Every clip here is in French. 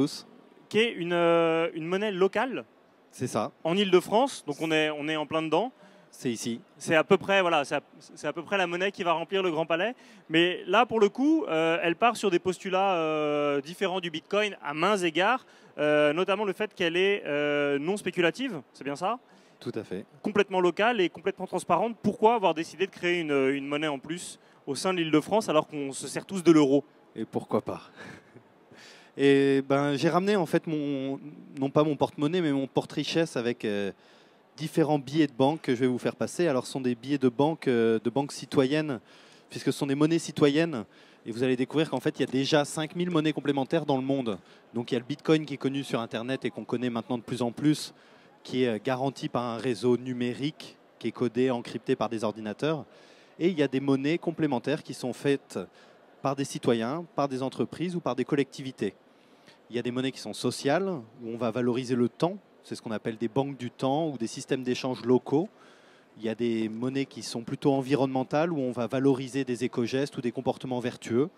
Tous. qui est une monnaie locale C'est ça, en Île-de-France. Donc on est en plein dedans. c'est ici. C'est à peu près voilà, c'est à peu près la monnaie qui va remplir le Grand Palais. Mais là, pour le coup, elle part sur des postulats différents du Bitcoin à maints égards, notamment le fait qu'elle est non spéculative. C'est bien ça? Tout à fait. Complètement locale et complètement transparente. Pourquoi avoir décidé de créer une monnaie en plus au sein de l'Île-de-France alors qu'on se sert tous de l'euro? Et pourquoi pas. Et ben, j'ai ramené en fait non pas mon porte-monnaie, mais mon porte-richesse avec différents billets de banque que je vais vous faire passer. Alors, ce sont des billets de banque citoyennes, puisque ce sont des monnaies citoyennes. Et vous allez découvrir qu'en fait, il y a déjà 5000 monnaies complémentaires dans le monde. Donc, il y a le Bitcoin qui est connu sur Internet et qu'on connaît maintenant de plus en plus, qui est garanti par un réseau numérique, qui est codé, encrypté par des ordinateurs. Et il y a des monnaies complémentaires qui sont faites par des citoyens, par des entreprises ou par des collectivités. Il y a des monnaies qui sont sociales, où on va valoriser le temps. C'est ce qu'on appelle des banques du temps ou des systèmes d'échange locaux. Il y a des monnaies qui sont plutôt environnementales, où on va valoriser des éco-gestes ou des comportements vertueux.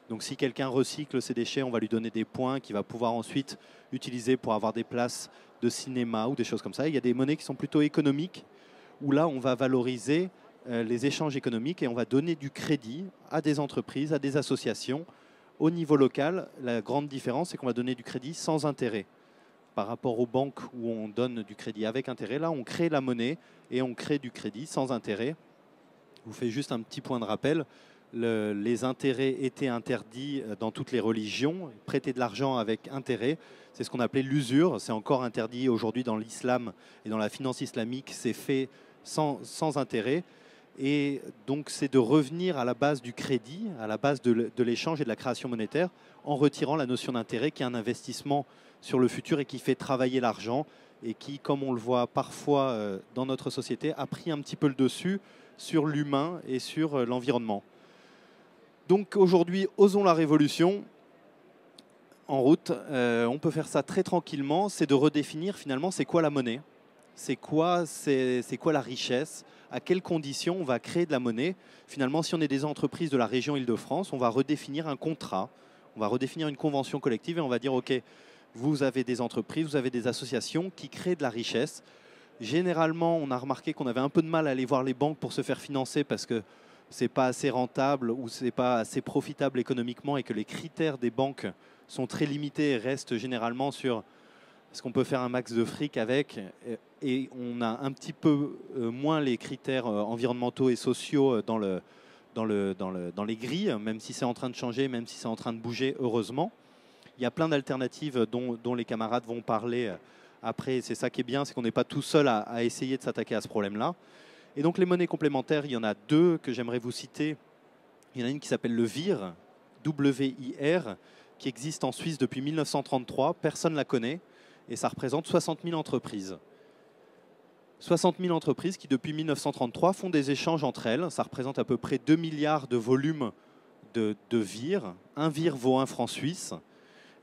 Donc si quelqu'un recycle ses déchets, on va lui donner des points qu'il va pouvoir ensuite utiliser pour avoir des places de cinéma ou des choses comme ça. Il y a des monnaies qui sont plutôt économiques, où là, on va valoriser les échanges économiques et on va donner du crédit à des entreprises, à des associations. Au niveau local, la grande différence, c'est qu'on va donner du crédit sans intérêt. Par rapport aux banques où on donne du crédit avec intérêt, là, on crée la monnaie et on crée du crédit sans intérêt. Je vous fais juste un petit point de rappel. Les intérêts étaient interdits dans toutes les religions. Prêter de l'argent avec intérêt, c'est ce qu'on appelait l'usure. C'est encore interdit aujourd'hui dans l'islam et dans la finance islamique. C'est fait sans intérêt. Et donc, c'est de revenir à la base du crédit, à la base de l'échange et de la création monétaire, en retirant la notion d'intérêt, qui est un investissement sur le futur et qui fait travailler l'argent, et qui, comme on le voit parfois dans notre société, a pris un petit peu le dessus sur l'humain et sur l'environnement. Donc aujourd'hui, osons la révolution. En route, on peut faire ça très tranquillement, c'est de redéfinir finalement c'est quoi la monnaie, c'est quoi la richesse, à quelles conditions on va créer de la monnaie. Finalement, si on est des entreprises de la région Île-de-France, on va redéfinir un contrat, on va redéfinir une convention collective et on va dire ok, vous avez des entreprises, vous avez des associations qui créent de la richesse. Généralement, on a remarqué qu'on avait un peu de mal à aller voir les banques pour se faire financer parce que c'est pas assez rentable ou c'est pas assez profitable économiquement et que les critères des banques sont très limités et restent généralement sur est-ce qu'on peut faire un max de fric avec, et on a un petit peu moins les critères environnementaux et sociaux dans les grilles, même si c'est en train de changer, même si c'est en train de bouger, heureusement. Il y a plein d'alternatives dont les camarades vont parler après. C'est ça qui est bien, c'est qu'on n'est pas tout seul à essayer de s'attaquer à ce problème-là. Et donc les monnaies complémentaires, il y en a deux que j'aimerais vous citer. Il y en a une qui s'appelle le VIR, W-I-R, qui existe en Suisse depuis 1933. Personne ne la connaît. Et ça représente 60 000 entreprises. 60 000 entreprises qui, depuis 1933, font des échanges entre elles. Ça représente à peu près 2 milliards de volume de VIR. Un VIR vaut un franc suisse.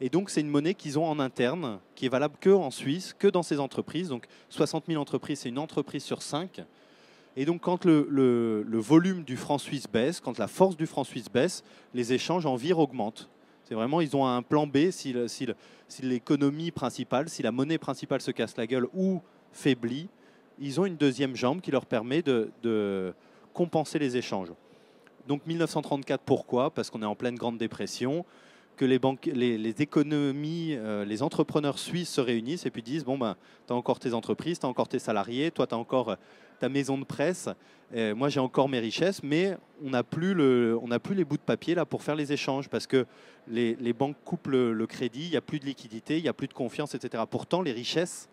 Et donc, c'est une monnaie qu'ils ont en interne, qui est valable que en Suisse, que dans ces entreprises. Donc, 60 000 entreprises, c'est une entreprise sur 5. Et donc, quand le volume du franc suisse baisse, quand la force du franc suisse baisse, les échanges en VIR augmentent. C'est vraiment, ils ont un plan B si l'économie principale, si la monnaie principale se casse la gueule ou faiblit, ils ont une deuxième jambe qui leur permet de compenser les échanges. Donc 1934, pourquoi? Parce qu'on est en pleine Grande Dépression, que les économies, les entrepreneurs suisses se réunissent et puis disent, bon, ben, tu as encore tes entreprises, tu as encore tes salariés, toi tu as encore ta maison de presse, moi j'ai encore mes richesses, mais on n'a plus les bouts de papier là pour faire les échanges parce que les banques coupent le crédit, il n'y a plus de liquidité, il n'y a plus de confiance, etc. Pourtant, les richesses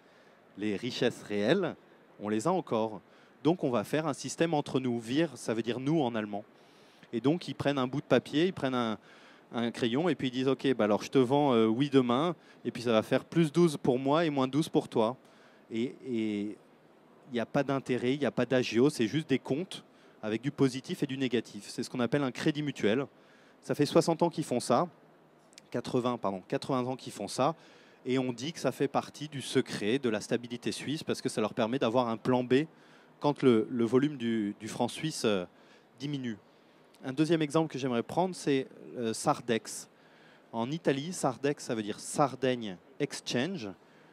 réelles, on les a encore. Donc on va faire un système entre nous. VIR, ça veut dire nous en allemand. Et donc ils prennent un bout de papier, ils prennent un crayon et puis ils disent ok, bah alors je te vends oui demain et puis ça va faire plus 12 pour moi et moins 12 pour toi. Et il n'y a pas d'intérêt, il n'y a pas d'agio, c'est juste des comptes avec du positif et du négatif. C'est ce qu'on appelle un crédit mutuel. Ça fait 60 ans qu'ils font ça, 80 ans qu'ils font ça, et on dit que ça fait partie du secret de la stabilité suisse parce que ça leur permet d'avoir un plan B quand le volume du franc suisse diminue. Un deuxième exemple que j'aimerais prendre, c'est Sardex. En Italie, Sardex, ça veut dire Sardaigne Exchange.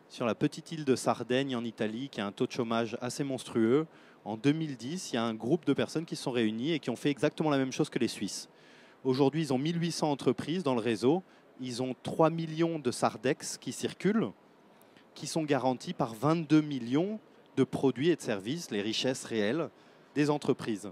Sur la petite île de Sardaigne en Italie, qui a un taux de chômage assez monstrueux, en 2010, il y a un groupe de personnes qui se sont réunies et qui ont fait exactement la même chose que les Suisses. Aujourd'hui, ils ont 1800 entreprises dans le réseau. Ils ont 3 millions de Sardex qui circulent, qui sont garantis par 22 millions de produits et de services, les richesses réelles des entreprises.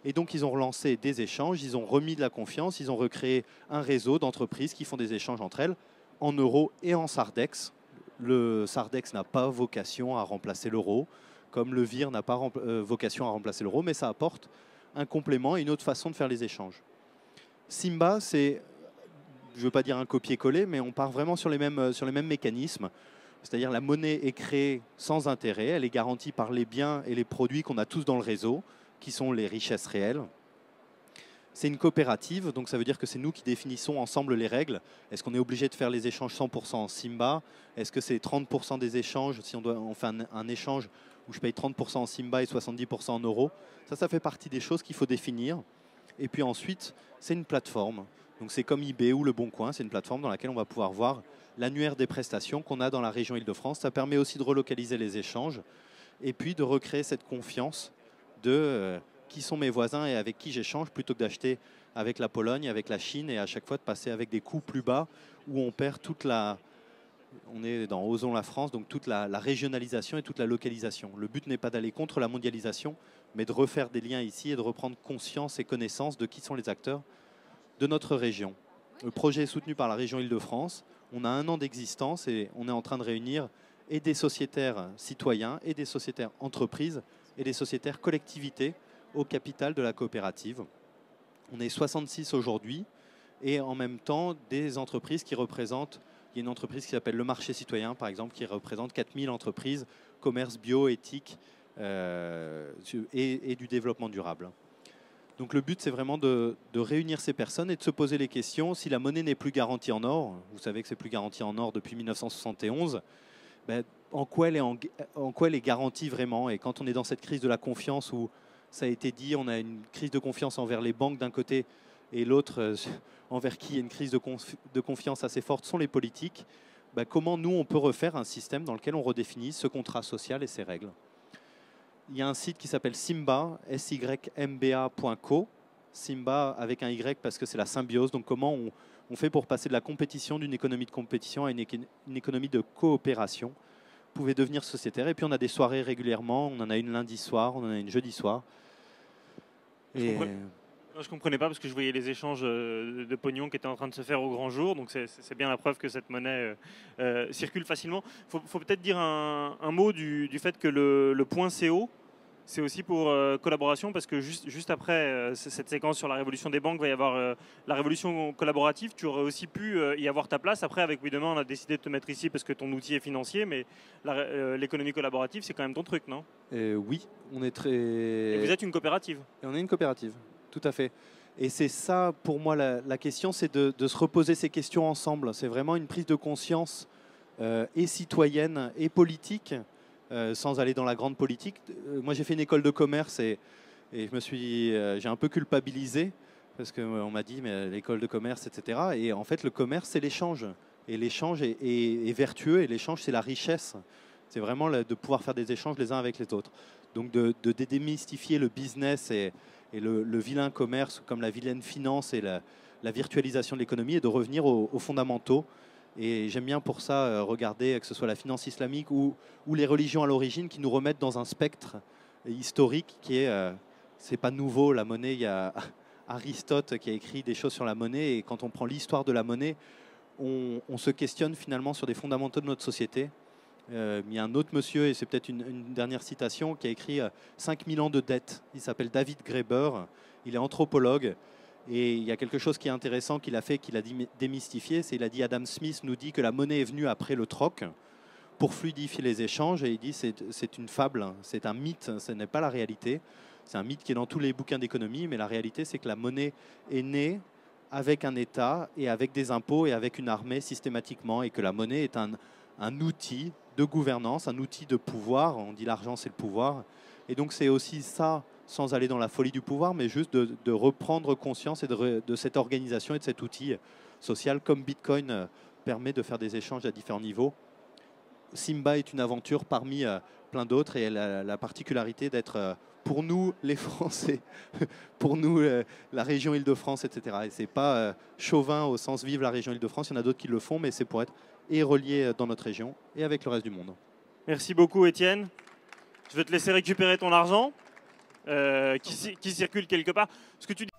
Et donc, ils ont relancé des échanges, ils ont remis de la confiance, ils ont recréé un réseau d'entreprises qui font des échanges entre elles en euros et en Sardex. Le Sardex n'a pas vocation à remplacer l'euro, comme le VIR n'a pas vocation à remplacer l'euro, mais ça apporte un complément et une autre façon de faire les échanges. Simba, c'est, je ne veux pas dire un copier-coller, mais on part vraiment sur les mêmes mécanismes. C'est-à-dire la monnaie est créée sans intérêt, elle est garantie par les biens et les produits qu'on a tous dans le réseau, qui sont les richesses réelles. C'est une coopérative, donc ça veut dire que c'est nous qui définissons ensemble les règles. Est-ce qu'on est obligé de faire les échanges 100% en Simba? Est-ce que c'est 30% des échanges, si on fait un échange où je paye 30% en Simba et 70% en euros? Ça fait partie des choses qu'il faut définir. Et puis ensuite, c'est une plateforme. Donc c'est comme eBay ou Le Bon Coin, c'est une plateforme dans laquelle on va pouvoir voir l'annuaire des prestations qu'on a dans la région Île-de-France. Ça permet aussi de relocaliser les échanges et puis de recréer cette confiance de qui sont mes voisins et avec qui j'échange, plutôt que d'acheter avec la Pologne, avec la Chine, et à chaque fois de passer avec des coûts plus bas où on perd toute la... On est dans Osons la France, donc toute la régionalisation et toute la localisation. Le but n'est pas d'aller contre la mondialisation, mais de refaire des liens ici et de reprendre conscience et connaissance de qui sont les acteurs de notre région. Le projet est soutenu par la région Île-de-France. On a 1 an d'existence et on est en train de réunir et des sociétaires citoyens et des sociétaires entreprises et des sociétaires collectivités au capital de la coopérative. On est 66 aujourd'hui et en même temps des entreprises qui représentent, il y a une entreprise qui s'appelle Le Marché Citoyen par exemple, qui représente 4000 entreprises, commerce bio, éthique et du développement durable. Donc le but c'est vraiment de réunir ces personnes et de se poser les questions. Si la monnaie n'est plus garantie en or, vous savez que c'est plus garanti en or depuis 1971, ben, en quoi elle est garantie vraiment? Et quand on est dans cette crise de la confiance où ça a été dit, on a une crise de confiance envers les banques d'un côté et l'autre envers qui il y a une crise de confiance assez forte sont les politiques. Ben, comment nous on peut refaire un système dans lequel on redéfinit ce contrat social et ses règles? Il y a un site qui s'appelle Simba, SYMBA.co, Simba avec un Y parce que c'est la symbiose. Donc comment on fait pour passer de la compétition, d'une économie de compétition à une économie de coopération? Vous pouvez devenir sociétaire. Et puis on a des soirées régulièrement. On en a une lundi soir, on en a une jeudi soir. Je ne comprenais pas parce que je voyais les échanges de pognon qui étaient en train de se faire au grand jour. Donc c'est bien la preuve que cette monnaie circule facilement. Il faut peut-être dire un mot du fait que le point CO, c'est aussi pour collaboration, parce que juste après cette séquence sur la révolution des banques, il va y avoir la révolution collaborative. Tu aurais aussi pu y avoir ta place. Après, avec Oui Demain, on a décidé de te mettre ici parce que ton outil est financier, mais l'économie collaborative, c'est quand même ton truc, non? Oui, on est très... Et vous êtes une coopérative. Et on est une coopérative, tout à fait. Et c'est ça, pour moi, la question, c'est de se reposer ces questions ensemble. C'est vraiment une prise de conscience et citoyenne et politique, sans aller dans la grande politique. Moi, j'ai fait une école de commerce et j'ai un peu culpabilisé parce qu'on m'a dit, mais l'école de commerce, etc. Et en fait, le commerce, c'est l'échange. Et l'échange est vertueux et l'échange, c'est la richesse. C'est vraiment de pouvoir faire des échanges les uns avec les autres. Donc, de démystifier le business et le vilain commerce, comme la vilaine finance et la virtualisation de l'économie, et de revenir aux fondamentaux. Et j'aime bien pour ça regarder que ce soit la finance islamique ou les religions à l'origine qui nous remettent dans un spectre historique qui est, c'est pas nouveau, la monnaie. Il y a Aristote qui a écrit des choses sur la monnaie, et quand on prend l'histoire de la monnaie, on se questionne finalement sur des fondamentaux de notre société. Il y a un autre monsieur, et c'est peut-être une dernière citation, qui a écrit 5000 ans de dette. Il s'appelle David Graeber, il est anthropologue. Et il y a quelque chose qui est intéressant qu'il a fait, qu'il a démystifié, c'est qu'il a dit Adam Smith nous dit que la monnaie est venue après le troc pour fluidifier les échanges, et il dit c'est une fable, c'est un mythe, ce n'est pas la réalité. C'est un mythe qui est dans tous les bouquins d'économie, mais la réalité c'est que la monnaie est née avec un État et avec des impôts et avec une armée systématiquement, et que la monnaie est un outil de gouvernance, un outil de pouvoir. On dit l'argent c'est le pouvoir, Et donc c'est aussi ça, sans aller dans la folie du pouvoir, mais juste de reprendre conscience de cette organisation et de cet outil social, comme Bitcoin permet de faire des échanges à différents niveaux. Simba est une aventure parmi plein d'autres et elle a la particularité d'être, pour nous les Français, pour nous la région Île-de-France, etc. Et c'est pas chauvin au sens vive la région Île-de-France, il y en a d'autres qui le font, mais c'est pour être et relié dans notre région et avec le reste du monde. Merci beaucoup Étienne. Je vais te laisser récupérer ton argent qui circule quelque part. Ce que tu dis